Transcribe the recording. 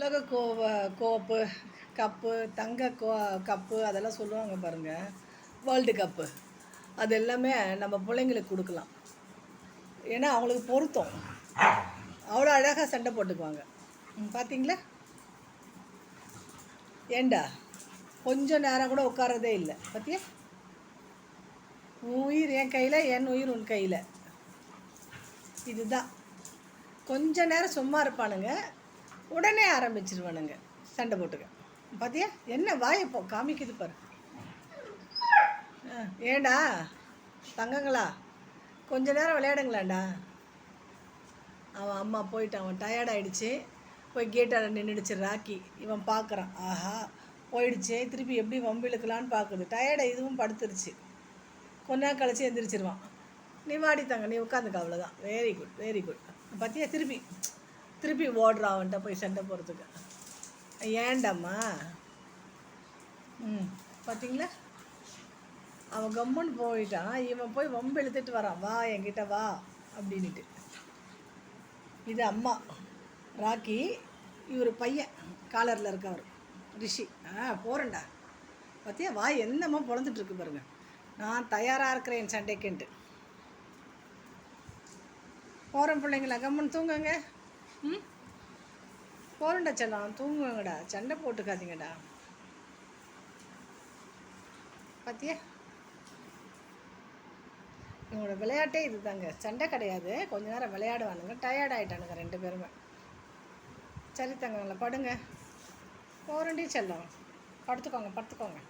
உலக கோப்பு கப்பு தங்க கப்பு அதெல்லாம் சொல்லுவாங்க பாருங்கள். வேர்ல்டு கப்பு அது எல்லாமே நம்ம பிள்ளைங்களுக்கு கொடுக்கலாம். ஏன்னா அவங்களுக்கு பொருத்தம். அவ்வளோ அழகாக சண்டை போட்டுக்குவாங்க. பார்த்தீங்களா? ஏண்டா கொஞ்சம் நேரம் கூட உட்காரதே இல்லை. பார்த்தியா? உன் உயிர் என் கையில், என் உயிர் உன் கையில். இதுதான். கொஞ்ச நேரம் சும்மா இருப்பானுங்க, உடனே ஆரம்பிச்சிருவானுங்க சண்டை போட்டுக்க. பார்த்தியா? என்ன வாயப்போ காமிக்குது பாரு. ஏண்டா தங்கங்களா, கொஞ்ச நேரம் விளையாடுங்களாண்டா. அவன் அம்மா போயிட்டான், அவன் டயர்டாயிடுச்சு. போய் கேட்டால் நின்றுடுச்சு ராக்கி. இவன் பார்க்குறான், ஆஹா போயிடுச்சு, திருப்பி எப்படி வம்பு இழுக்கலான்னு பார்க்குது. டயர்டை இதுவும் படுத்துருச்சு. கொஞ்ச நேரம் கழிச்சு எந்திரிச்சிருவான். நீ வாடி தங்க, நீ உட்காந்துக்க, அவ்வளோதான். Very good very good. பார்த்தியா? திருப்பி ஓடுறான் அவன்கிட்ட போய் சண்டை போகிறதுக்கு. ஏண்டாம்மா? பார்த்தீங்களா? அவன் கம்முன்னு போயிட்டான். இவன் போய் வம்பு இழுத்துட்டு வரான், வா என்கிட்ட வா அப்படின்ட்டு. இது அம்மா ராக்கி, இவர் பையன் காலரில் இருக்கவர் ரிஷி. போகிறேன்டா. பார்த்தியா? வா என்னம்மா பொழந்துட்டுருக்கு பாருங்க. நான் தயாராக இருக்கிறேன் சண்டைக்குன்ட்டு. போகிறேன் பிள்ளைங்களா, கம்முன்னு தூங்குங்க. போகிறேன்டா செல்லம், தூங்குங்கடா, சண்டை போட்டுக்காதீங்கடா. பார்த்தியா? இவங்களோட விளையாட்டே இது தாங்க. சண்டை கிடையாது. கொஞ்ச நேரம் விளையாடுவானுங்க, டயர்ட் ஆகிட்டானுங்க ரெண்டு பேருமே. சரி தங்கங்களா, படுங்க. போகிறேன்டி செல்லம், படுத்துக்கோங்க.